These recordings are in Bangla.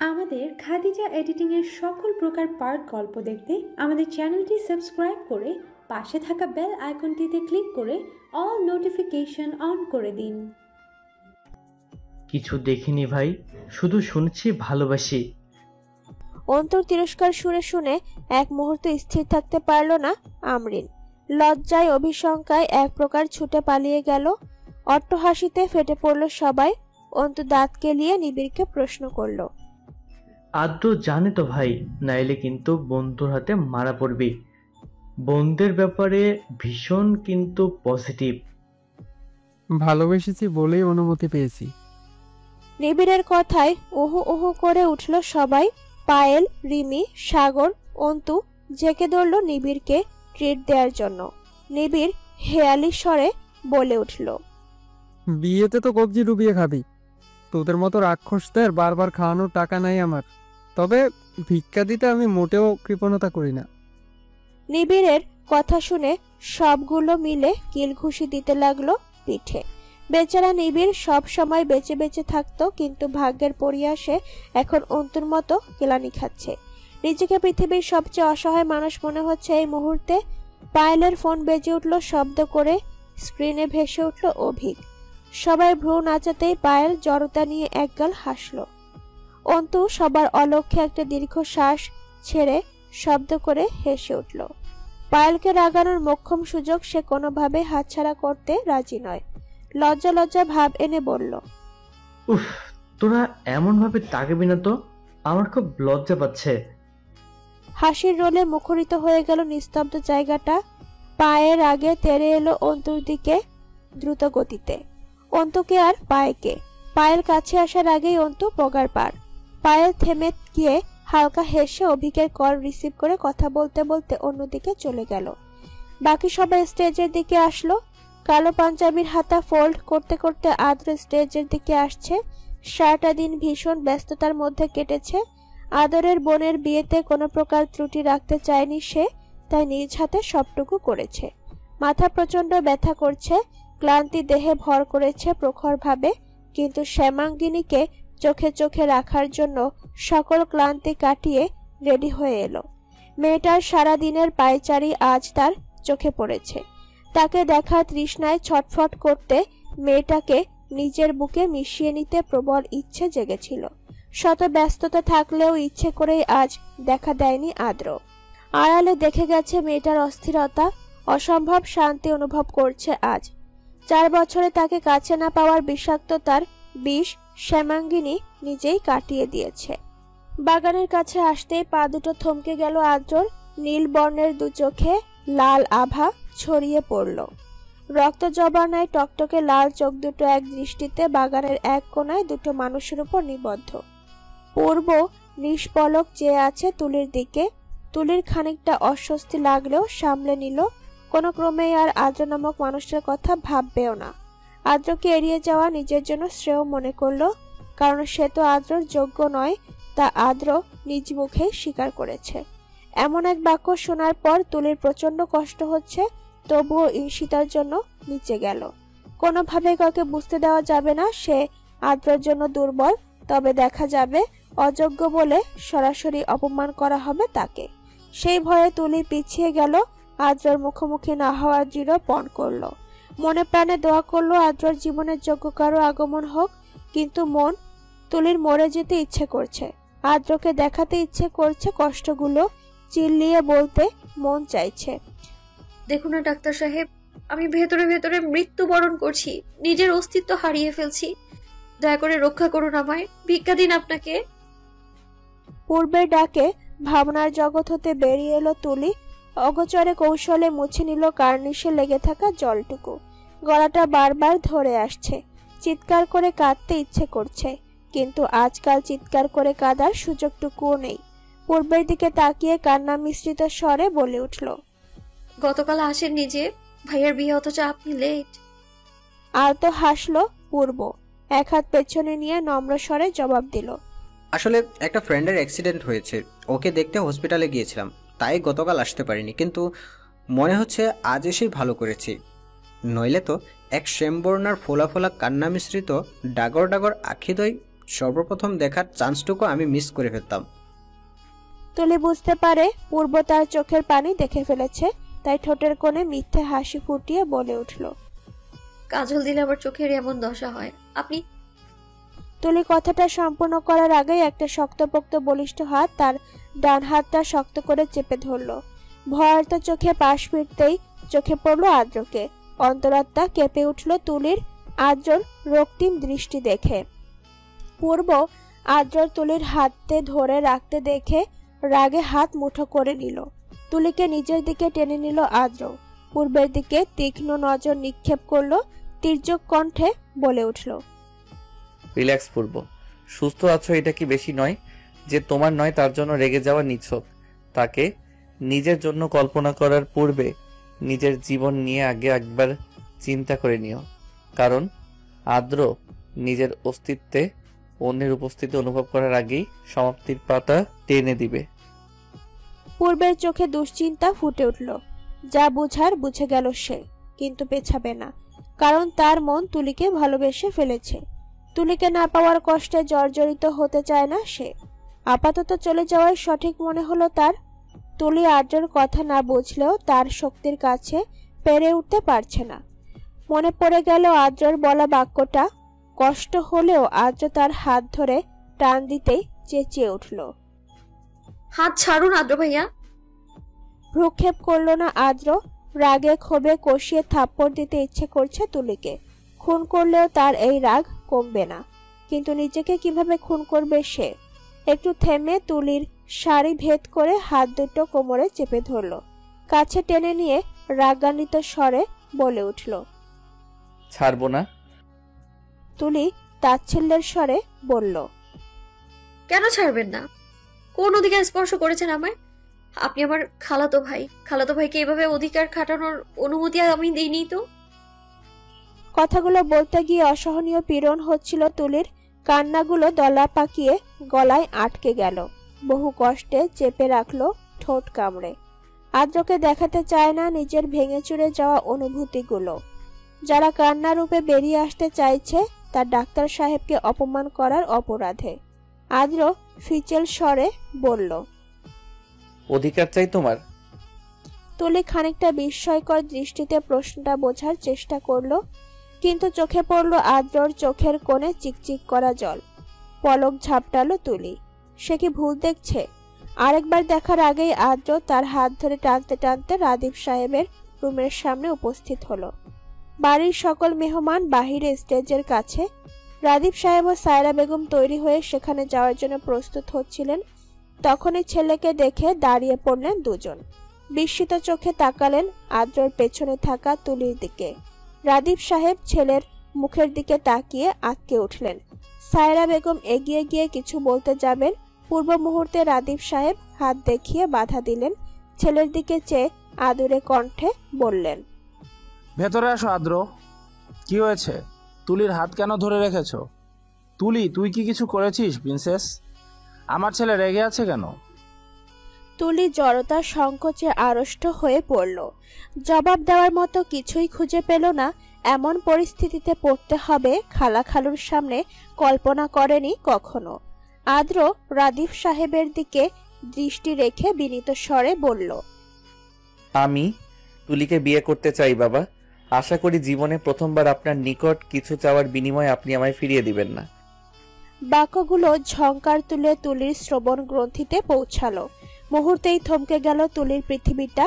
আমাদের খাদিজা এডিটিংয়ের সকল প্রকার পার্ট গল্প দেখতে আমাদের চ্যানেলটি সাবস্ক্রাইব করে পাশে থাকা বেল আইকনটিতে ক্লিক করে অল নোটিফিকেশন অন করে দিন। কিছু দেখিনি ভাই, শুধু শুনছি ভালোবাসি। অন্তর তিরস্কার সুরে শুনে এক মুহূর্ত স্থির থাকতে পারল না আমরিন। লজ্জায় অভিশঙ্কায় এক প্রকার ছুটে পালিয়ে গেল। অট্টহাসিতে ফেটে পড়ল সবাই। অন্তু দাঁত কেলিয়ে নিবিড়কে প্রশ্ন করল, আদ্র জানে তো ভাই, নাইলে কিন্তু বন্ধুর হাতে মারা পড়বি। বন্ধের ব্যাপারে ভীষণ কিন্তু পজিটিভ। ভালোবেসেছি বলেই অনুমতি পেয়েছি। নিবিড়ের কথায় উহু উহু করে উঠল সবাই। পায়েল, রিমি, সাগর, অন্তু ঝেঁকে ধরল নিবিড়কে ট্রিট দেওয়ার জন্য। নিবিড় হেয়ালি স্বরে বলে উঠল, বিয়েতে তো কবজি ডুবিয়ে খাবি। তোদের মতো রাক্ষসদের বারবার খাওয়ানোর টাকা নাই আমার। তবে ভিক্ষা দিতে আমি মোটেও কৃপণতা করি না। নিবিড়ের কথা শুনে সবগুলো মিলে কিলঘুষি দিতে লাগলো পিঠে। বেচারা নিবিড় সব সময় বেঁচে বেঁচে থাকতো, কিন্তু ভাগ্যের পরিহাসে এখন অন্তুর মতো কেলানি খাচ্ছে। নিজেকে পৃথিবীর সবচেয়ে অসহায় মানুষ মনে হচ্ছে এই মুহূর্তে। পায়েলের ফোন বেজে উঠল শব্দ করে। স্ক্রিনে ভেসে উঠল অভিক। সবাই ভ্রু নাচাতেই পায়েল জড়তা নিয়ে একগাল হাসল। অন্তু সবার অলক্ষ্যে একটা দীর্ঘ শ্বাস ছেড়ে শব্দ করে হেসে উঠল। পায়েলকে রাগানোর মোক্ষম সুযোগ সে কোনোভাবে হাতছাড়া করতে রাজি নয়। লজ্জা লজ্জা ভাব এনে বলল, উফ, তোরা এমন ভাবে তাকাবি না তো, আমার খুব লজ্জা পাচ্ছে। হাসির রোলে মুখরিত হয়ে গেল নিস্তব্ধ জায়গাটা। পায়ের আগে তেড়ে এলো অন্তুর দিকে দ্রুত গতিতে। অন্তুকে আর পায়েকে। পায়েল কাছে আসার আগেই অন্তু পগার পার। পায়েল থেমে গিয়ে হালকা হেসে অভিকের কল রিসিভ করে কথা বলতে বলতে অন্যদিকে চলে গেল। বাকি সবাই স্টেজের দিকে আসলো। কালো পাঞ্জাবির হাতা ফোল্ড করতে করতে আদ্র স্টেজের দিকে আসছে। সারাটা দিন ভীষণ ব্যস্ততার মধ্যে কেটেছে। আদরের বোনের বিয়েতে কোনো প্রকার ত্রুটি রাখতে চায়নি সে, তাই নিজ হাতে সবটুকু করেছে। মাথা প্রচন্ড ব্যথা করছে, ক্লান্তি দেহে ভর করেছে প্রখরভাবে, কিন্তু শ্যামাঙ্গিনীকে চোখে চোখে রাখার জন্য সকল ক্লান্তি কাটিয়ে রেডি হয়ে এলো। মেয়েটার সারাদিনের পায়চারি আজ তার চোখে পড়েছে। তাকে দেখার তৃষ্ণায় ছটফট করতে মেয়েটাকে নিজের বুকে মিশিয়ে নিতে প্রবল ইচ্ছে জেগেছিল। শত ব্যস্ততা থাকলেও ইচ্ছে করেই আজ দেখা দেয়নি আদ্র। আড়ালে দেখে গেছে মেয়েটার অস্থিরতা, অসম্ভব শান্তি অনুভব করছে আজ। 4 বছরে তাকে কাছে না পাওয়ার বিষাক্ততার বিষ শ্যামাঙ্গিনী নিজেই কাটিয়ে দিয়েছে। বাগানের কাছে আসতেই পা দুটো থমকে গেল আদ্রর। নীল বর্ণের দু চোখে লাল আভা ছড়িয়ে পড়ল। রক্ত জবানায় টকটকে লাল চোখ দুটো এক দৃষ্টিতে বাগানের এক কোনায় দুটো মানুষের উপর নিবদ্ধ। পূর্ব নিষ্পলক চেয়ে আছে তুলির দিকে। তুলির খানিকটা অস্বস্তি লাগলেও সামলে নিল। কোনো ক্রমেই আর আদ্র নামক মানুষটার কথা ভাববেও না। আদ্রকে এড়িয়ে যাওয়া নিজের জন্য শ্রেয় মনে করল, কারণ সে তো আদ্রর যোগ্য নয়, তা আদ্র নিজ মুখে স্বীকার করেছে। এমন এক বাক্য শোনার পর তুলির প্রচন্ড কষ্ট হচ্ছে, তবুও ঈর্ষিতার জন্য নিচে গেল। কোনোভাবে কাউকে বুঝতে দেওয়া যাবে না সে আদ্রর জন্য দুর্বল, তবে দেখা যাবে অযোগ্য বলে সরাসরি অপমান করা হবে তাকে। সেই ভয়ে তুলি পিছিয়ে গেল, আদ্রর মুখোমুখি না হওয়ার দৃঢ় পণ করল। মনে প্রাণে দোয়া করলো আদ্রর জীবনের যোগ্য কারো আগমন হোক, কিন্তু মন তুলির মরে যেতে ইচ্ছে করছে। আদ্রকে দেখাতে ইচ্ছে করছে কষ্টগুলো, চিল্লিয়ে বলতে মন চাইছে, দেখুন না ডাক্তার সাহেব, আমি ভেতরে ভেতরে মৃত্যুবরণ করছি, নিজের অস্তিত্ব হারিয়ে ফেলছি। দয়া করে রক্ষা করুন আমায়, ভিক্ষা দিন আপনাকে। পূর্বের ডাকে ভাবনার জগৎ হতে বেরিয়ে এলো তুলি। অগোচরে কৌশলে মুছে নিল কার্নিশে লেগে থাকা জলটুকু। গলাটা বারবার ধরে আসছে, চিৎকার করে কাঁদতে ইচ্ছে করছে, কিন্তু আজকাল চিৎকার করে কাঁদার সুযোগটুকুও নেই। পূর্বের দিকে তাকিয়ে কান্না মিশ্রিত স্বরে বলে উঠল, গতকাল আসেননি যে ভাইয়ের বিয়ে, অথচ আপনি লেট। আলতো হাসলো পূর্ব, এক হাত পেছনে নিয়ে নম্র স্বরে জবাব দিল, আসলে একটা ফ্রেন্ডের অ্যাক্সিডেন্ট হয়েছে, ওকে দেখতে হসপিটালে গিয়েছিলাম, তাই গতকাল আসতে পারিনি, কিন্তু মনে হচ্ছে আজ এসেই ভালো করেছি, নইলে তো এক শ্যামবর্ণার ফোলা ফোলা কান্না মিশ্রিত ডাগর ডাগর আখিদয় সর্বপ্রথম দেখার চান্সটুকু আমি মিস করে ফেলতাম। তুলি বুঝতে পারে পূর্ব তার চোখের পানি দেখে ফেলেছে, তাই ঠোঁটের কোণে মিথ্যে হাসি ফুটিয়ে বলে উঠল, কাজল দিলে আমার চোখের এমন দশা হয়। আপনি তুলি কথাটা সম্পূর্ণ করার আগেই একটা শক্তপোক্ত বলিষ্ঠ হাত তার ডান হাতটা শক্ত করে চেপে ধরল। ভয়ার্ত চোখে পাশ ফিরতেই চোখে পড়ল আদ্রকে। অন্তরাত্মা কেঁপে উঠল তুলির আদ্রর রক্তিম দৃষ্টি দেখে। পূর্ব আদ্রর তুলির হাতে ধরে রাখতে দেখে রাগে হাত মুঠো করে নিল। তুলিকে নিজের দিকে টেনে নিল আদ্র। পূর্বের দিকে তীক্ষ্ণ নজর নিক্ষেপ করলো, তীর্যক কণ্ঠে বলে উঠল, রিল্যাক্স পূর্ব, সুস্থ আছো এটা কি বেশি নয় যে তোমার নয় তার জন্য রেগে যাওয়া নিছক? তাকে নিজের জন্য কল্পনা করার পূর্বে নিজের জীবন নিয়ে আগে একবার চিন্তা করে নিও, কারণ আদ্র নিজের অস্তিত্বে অন্যের উপস্থিতি অনুভব করার আগেই সমাপ্তির পাতা টেনে দিবে। পূর্বের চোখে দুশ্চিন্তা ফুটে উঠল। যা বুঝার বুঝে গেল সে, কিন্তু পেছাবে না, কারণ তার মন তুলিকে ভালোবেসে ফেলেছে। তুলিকে না পাওয়ার কষ্টে জর্জরিত হতে চায় না সে। আপাতত চলে যাওয়াই সঠিক মনে হলো তার। তুলি আর্যর কথা না বুঝলেও তার শক্তির কাছে পেরে উঠতে পারছে না। মনে পড়ে গেল আর্যর বলা বাক্যটা। কষ্ট হলেও আর্য তার হাত ধরে টান দিতেই চেঁচিয়ে উঠল, হাত ছাড়ুন আদ্র ভাইয়া। ভ্রুক্ষেপ করল না আদ্র। রাগে ক্ষোভে কষিয়ে থাপ্পড় দিতে ইচ্ছে করছে তুলিকে। খুন করলেও তার এই রাগ কমবে না, কিন্তু নিজেকে কিভাবে খুন করবে সে? একটু থেমে তুলির শাড়ি ভেদ করে হাত দুটো কোমরে চেপে ধরল। কাছে টেনে নিয়ে রাগান্বিত স্বরে বলে উঠল, ছাড়বো না। তুলি তাচ্ছিল্যের স্বরে বলল, কেন ছাড়বেন না? কোন অধিকার স্পর্শ করেছেন আমায়? আপনি আমার খালাতো ভাই। খালাতো ভাইকে এভাবে অধিকার খাটানোর অনুমতি আমি দিইনি তো। কথাগুলো বলতে গিয়ে অসহনীয় পীড়ন হচ্ছিল তুলির। কান্নাগুলো দলা পাকিয়ে গলায় আটকে গেল। বহু কষ্টে চেপে রাখলো ঠোঁট কামড়ে। আদ্রকে দেখাতে চায় না নিজের ভেঙে চুরে যাওয়া অনুভূতিগুলো। যারা কান্না রূপে বেরিয়ে আসতে চাইছে তার ডাক্তার সাহেবকে অপমান করার অপরাধে। আদ্র ফিচেল স্বরে বলল, অধিকার চাই তোমার? তুলি খানিকটা বিস্ময়কর দৃষ্টিতে প্রশ্নটা বোঝার চেষ্টা করলো, কিন্তু চোখে পড়ল আদ্রর চোখের কোণে চিকচিক করা জল। পলক ঝাপটালো তুলি। সে কি ভুল দেখছে? আরেকবার দেখার আগেই আদ্র তার হাত ধরে টানতে টানতে রাদীপ সাহেবের রুমের সামনে উপস্থিত হলো। বাড়ির সকল মেহমান বাহিরে স্টেজের কাছে। রাদীপ সাহেব ও সায়রা বেগম তৈরি হয়ে সেখানে যাওয়ার জন্য প্রস্তুত হচ্ছিলেন। তখনই ছেলেকে দেখে দাঁড়িয়ে পড়লেন দুজন। বিস্মিত চোখে তাকালেন আদ্রর পেছনে থাকা তুলির দিকে। রাদীপ সাহেব ছেলের মুখের দিকে তাকিয়ে আটকে উঠলেন। সায়রা বেগম এগিয়ে গিয়ে কিছু বলতে যাবেন, পূর্ব মুহূর্তে রাদীপ সাহেব হাত দেখিয়ে বাধা দিলেন। ছেলের দিকে চেয়ে আদুরে কণ্ঠে বললেন, ভেতরে আসো আদ্র। কি হয়েছে? তুলির হাত কেন ধরে রেখেছ? তুলি, তুই কি কিছু করেছিস প্রিন্সেস? আমার ছেলে রেগে আছে কেন? তুলি জড়তা সংকোচে আড়ষ্ট হয়ে পড়ল। জবাব দেওয়ার মতো কিছুই খুঁজে পেল না। এমন পরিস্থিতিতে পড়তে হবে খালা খালুর সামনে কল্পনা করেনি কখনো। আদ্র রাদীপ সাহেবের দিকে দৃষ্টি রেখে বিনীত স্বরে বলল, আমি তুলিকে বিয়ে করতে চাই বাবা। আশা করি জীবনে প্রথমবার আপনার নিকট কিছু চাওয়ার বিনিময়ে আপনি আমায় ফিরিয়ে দিবেন না। বাক্যগুলো ঝংকার তুলে তুলির শ্রবণ গ্রন্থিতে পৌঁছালো। মুহূর্তেই থমকে গেল তুলির পৃথিবীটা।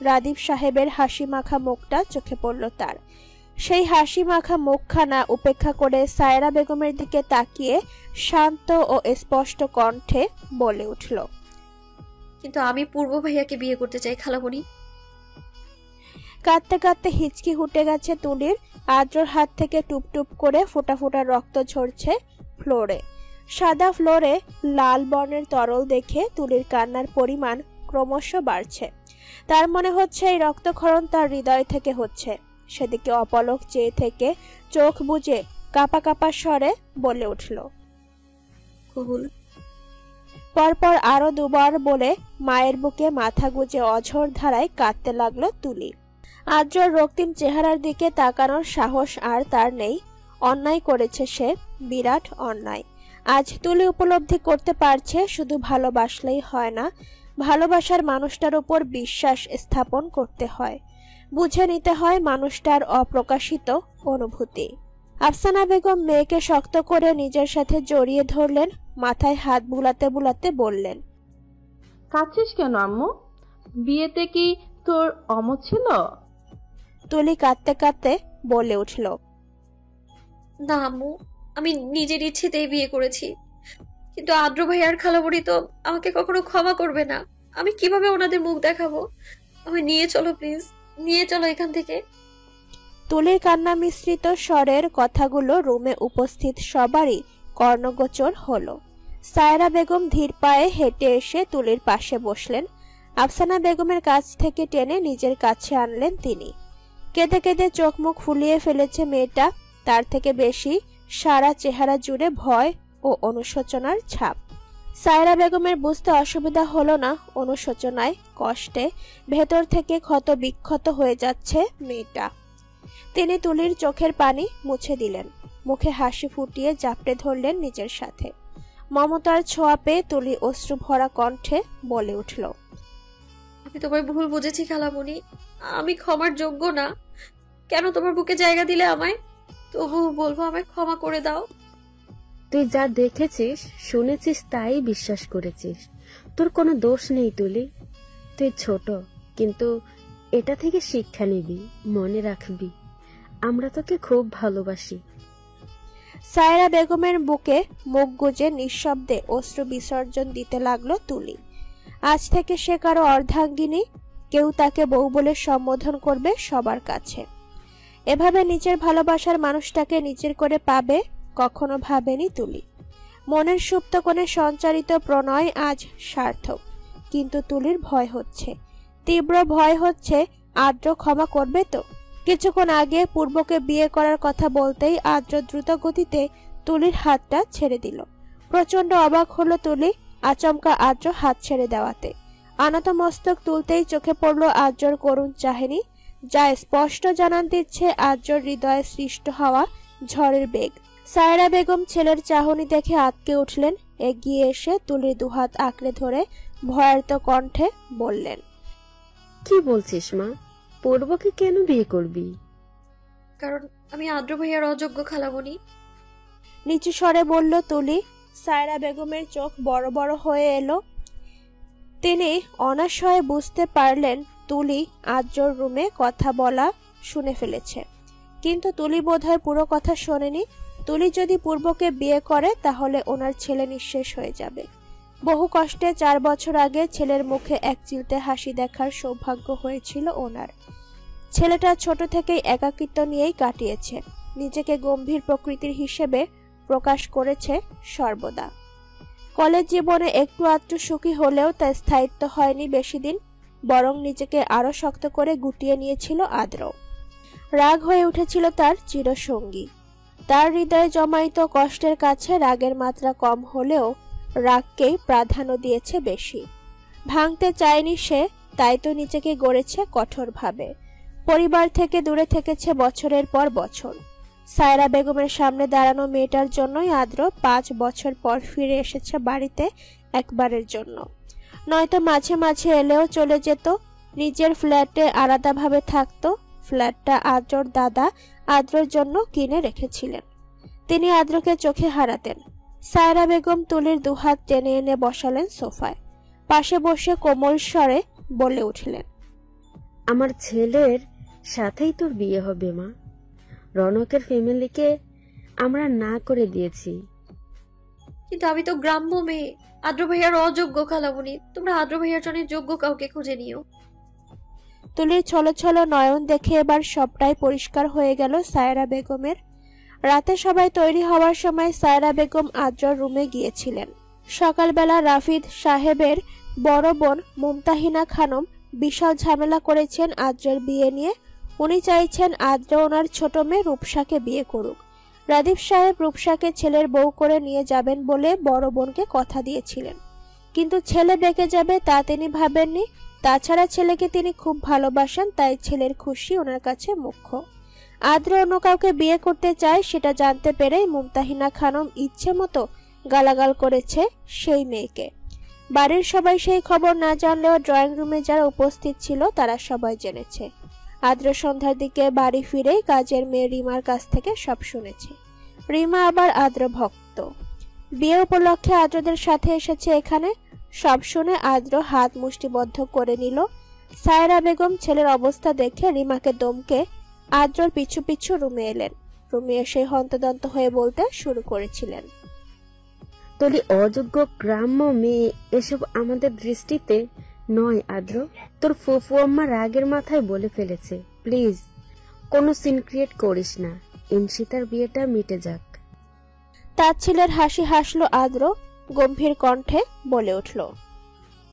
রাদীপ সাহেবের হাসি মাখা মুখটা চোখে পড়ল তার। সেই হাসি মাখা মুখখানা উপেক্ষা করে সায়রা বেগমের দিকে তাকিয়ে শান্ত ও স্পষ্ট কণ্ঠে বলে উঠল, কিন্তু আমি পূর্ব ভাইয়াকে বিয়ে করতে চাই খালামণি। কাঁদতে কাঁদতে হিচকি হুটে গেছে তুলির। আদ্রর হাত থেকে টুপ টুপ করে ফোঁটা ফোঁটা রক্ত ঝরছে ফ্লোরে। সাদা ফ্লোরে লাল বর্ণের তরল দেখে তুলির কান্নার পরিমাণ ক্রমশ বাড়ছে। তার মনে হচ্ছে এই রক্তক্ষরণ তার হৃদয় থেকে হচ্ছে। সেদিকে অপলক চেয়ে থেকে চোখ বুজে কাপা কাপা স্বরে বলে উঠল, কবুল। পরপর আরো দুবার বলে মায়ের বুকে মাথা গুজে অঝোর ধারায় কাঁদতে লাগলো তুলি। আদ্রর রক্তিম চেহারার দিকে তাকানোর সাহস আর তার নেই। অন্যায় করেছে সে, বিরাট অন্যায়। আজ তুলি উপলব্ধি করতে পারছে শুধু ভালোবাসলেই হয় না, ভালোবাসার মানুষটার উপর বিশ্বাস স্থাপন করতে হয়, বুঝে নিতে হয় মানুষটার অপ্রকাশিত অনুভূতি। আফসানা বেগম মেয়েকে শক্ত করে নিজের সাথে জড়িয়ে ধরলেন, মাথায় হাত বুলাতে বুলাতে বললেন, কাঁদছিস কেন আম্মু? বিয়েতে কি তোর অমত ছিল? তুলি কাঁদতে কাঁদতে বলে উঠল, না আম্মু, আমি নিজের ইচ্ছেতেই বিয়ে করেছি, কিন্তু আদ্র ভাই আর খালাবুড়ি তো আমাকে কখনো ক্ষমা করবে না। আমি কিভাবে ওনাদের মুখ দেখাবো? আমি নিয়ে চলো প্লিজ, নিয়ে চলো এখান থেকে। তুলির কান্না মিশ্রিত স্বরের কথাগুলো রুমে উপস্থিত সবারই কর্ণগোচর হলো। সায়রা বেগম ধীর পায়ে হেঁটে এসে তুলির পাশে বসলেন। আফসানা বেগমের কাছ থেকে টেনে নিজের কাছে আনলেন তিনি। কেঁদে কেঁদে চোখ মুখ ফুলিয়ে ফেলেছে মেয়েটা, তার থেকে বেশি সারা চেহারা জুড়ে ভয় ও অনুশোচনার ছাপ। সায়রা বেগমের বুঝতে অসুবিধা হলো না, অনুশোচনায় কষ্টে ভেতর থেকে ক্ষত বিক্ষত হয়ে যাচ্ছে মেয়েটা। তিনি তুলির চোখের পানি মুছে দিলেন, মুখে হাসি ফুটিয়ে জাপটে ধরলেন নিজের সাথে। মমতার ছোঁয়া পেয়ে তুলি অশ্রু ভরা কণ্ঠে বলে উঠল, আমি তোমার ভুল বুঝেছি খালামণি, আমি ক্ষমার যোগ্য না। কেন তোমার বুকে জায়গা দিলে আমায়? তবু বলবো আমায় ক্ষমা করে দাও। তুই যা দেখেছিস শুনেছিস তাই বিশ্বাস করেছিস, তোর কোনো দোষ নেই তুলি। তুই ছোট, কিন্তু এটা থেকে শিক্ষা নিবি, মনে রাখবি আমরা তোকে খুব ভালোবাসি। সায়রা বেগমের বুকে মুখ গুজে নিঃশব্দে অশ্রু বিসর্জন দিতে লাগলো তুলি। আজ থেকে সে কারো অর্ধাঙ্গিনী, কেউ তাকে বউ বলে সম্বোধন করবে সবার কাছে। এভাবে নিজের ভালোবাসার মানুষটাকে নিজের করে পাবে কখনো ভাবেনি তুলি। মনের সুপ্ত কোণে সঞ্চারিত প্রণয় আজ সার্থক, কিন্তু তুলির ভয় হচ্ছে, তীব্র ভয় হচ্ছে আদ্র ক্ষমা করবে তো। কিছুক্ষণ আগে পূর্বকে বিয়ে করার কথা বলতেই আদ্র দ্রুত গতিতে তুলির হাতটা ছেড়ে দিল। প্রচন্ড অবাক হলো তুলি আচমকা আদ্র হাত ছেড়ে দেওয়াতে। আনত মস্তক তুলতেই চোখে পড়ল আদ্রর করুণ চাহনি, যা স্পষ্ট জানান দিচ্ছে আদ্রর হৃদয়ে সৃষ্ট হওয়া ঝড়ের বেগ। সায়রা বেগম ছেলের চাহনি দেখে আঁতকে উঠলেন, এগিয়ে এসে তুলির দুহাত আঁকড়ে ধরে ভয়ার্ত কণ্ঠে বললেন, কি বলছিস মা? পূর্বকে কেন বিয়ে করবি? কারণ আমি আদ্র ভাইয়ার অযোগ্য খালামণি। নিচু স্বরে বলল তুলি। সায়রা বেগমের চোখ বড় বড় হয়ে এলো। তিনি অনাশয়ে বুঝতে পারলেন তুলি আদ্রর রুমে কথা বলা শুনে ফেলেছে, কিন্তু তুলি বোধহয় পুরো কথা শোনেনি। তুলি যদি পূর্বকে বিয়ে করে তাহলে ওনার ছেলে নিঃশেষ হয়ে যাবে। বহু কষ্টে 4 বছর আগে ছেলের মুখে এক চিলতে হাসি দেখার সৌভাগ্য হয়েছিল ওনার। ছেলেটা ছোট থেকেই একাকিত্ব নিয়েই কাটিয়েছে, নিজেকে গম্ভীর প্রকৃতির হিসেবে প্রকাশ করেছে সর্বদা। কলেজ জীবনে একটু আধটু সুখী হলেও তা স্থায়িত্ব হয়নি বেশি দিন, বরং নিজেকে আরো শক্ত করে গুটিয়ে নিয়েছিল আদ্র। রাগ হয়ে উঠেছিল তার চিরসঙ্গী। তার হৃদয়ে জমায়িত কষ্টের কাছে রাগের মাত্রা কম হলেও রাগকেই প্রাধান্য দিয়েছে বেশি। ভাঙতে চায়নি সে, তাই তো নিজেকে গড়েছে কঠোরভাবে। পরিবার থেকে দূরে থেকেছে বছরের পর বছর। সায়রা বেগমের সামনে দাঁড়ানো মেয়েটার জন্যই আদ্র 5 বছর পর ফিরে এসেছে বাড়িতে একবারের জন্য, নয়তো মাঝে মাঝে এলেও চলে যেত। নিজের ফ্ল্যাটে আলাদাভাবে থাকতো। ফ্ল্যাটটা আদ্রর দাদা আদ্রর জন্য কিনে রেখেছিলেন। তিনি আদ্রকে চোখে হারাতেন। সায়রা বেগম তুলির দুহাত টেনে এনে বসালেন সোফায়, পাশে বসে কোমল স্বরে বলে উঠলেন, আমার ছেলের সাথেই তোর বিয়ে হবে মা। রনকের ফ্যামিলিকে আমরা না করে দিয়েছি। কিন্তু আমি তো গ্রাম্য মেয়ে, আদ্র ভাইয়ার অযোগ্য খালামণি। তোমরা আদ্র ভাইয়ার জন্য যোগ্য কাউকে খুঁজে নিও। তুলির ছলো ছলো নয়ন দেখে এবার সবটাই পরিষ্কার হয়ে গেল সায়রা বেগমের। রাতে সবাই তৈরি হওয়ার সময় সায়রা বেগম আদ্রর রুমে গিয়েছিলেন। সকালবেলা রাফিদ সাহেবের বড় বোন মুমতাহিনা খানম বিশাল ঝামেলা করেছেন আদ্রের বিয়ে নিয়ে। উনি চাইছেন আদ্র ওনার ছোট মেয়ে রূপসাকে বিয়ে করুক। রাদীপ সাহেব রূপসাকে ছেলের বউ করে নিয়ে যাবেন বলে বড় বোনকে কথা দিয়েছিলেন, কিন্তু ছেলে বেঁকে যাবে তা তিনি ভাবেননি। তাছাড়া ছেলেকে তিনি খুব ভালোবাসেন, তাই ছেলের খুশি ওনার কাছে মুখ্য। আদ্র অন্য কাউকে বিয়ে করতে চায় সেটা জানতে পেরেই মুমতাহিনা খানম ইচ্ছে মতো গালাগাল করেছে সেই মেয়েকে। বাড়ির সবাই সেই খবর না জানলেও ড্রয়িং রুমে যারা উপস্থিত ছিল তারা সবাই জেনেছে। আদ্র সন্ধ্যার দিকে বাড়ি ফিরেই কাজের মেয়ে রিমার কাছ থেকে সব শুনেছে। রিমা আবার আদ্র ভক্ত। বিয়ে উপলক্ষে আদ্রদের সাথে এসেছে এখানে। সব শুনে আদ্র হাত মুষ্টিবদ্ধ করে নিল। সায়রা বেগম ছেলের অবস্থা দেখে রিমাকে দমকে আদ্রর পিছু পিছু রুমে এলেন। রুমে এসে হন্তদন্ত হয়ে বলতে শুরু করেছিলেন, তুলি অযোগ্য গ্রাম্য মেয়ে, এসব আমাদের দৃষ্টিতে নয় আদ্র। তোর ফুফু আম্মা রাগের মাথায় বলে ফেলেছে, প্লিজ কোনো সিন ক্রিয়েট করিস না, ইনশিতার বিয়েটা মিটে যাক। তার ছেলের হাসি হাসলো আদ্র, গম্ভীর কণ্ঠে বলে উঠল,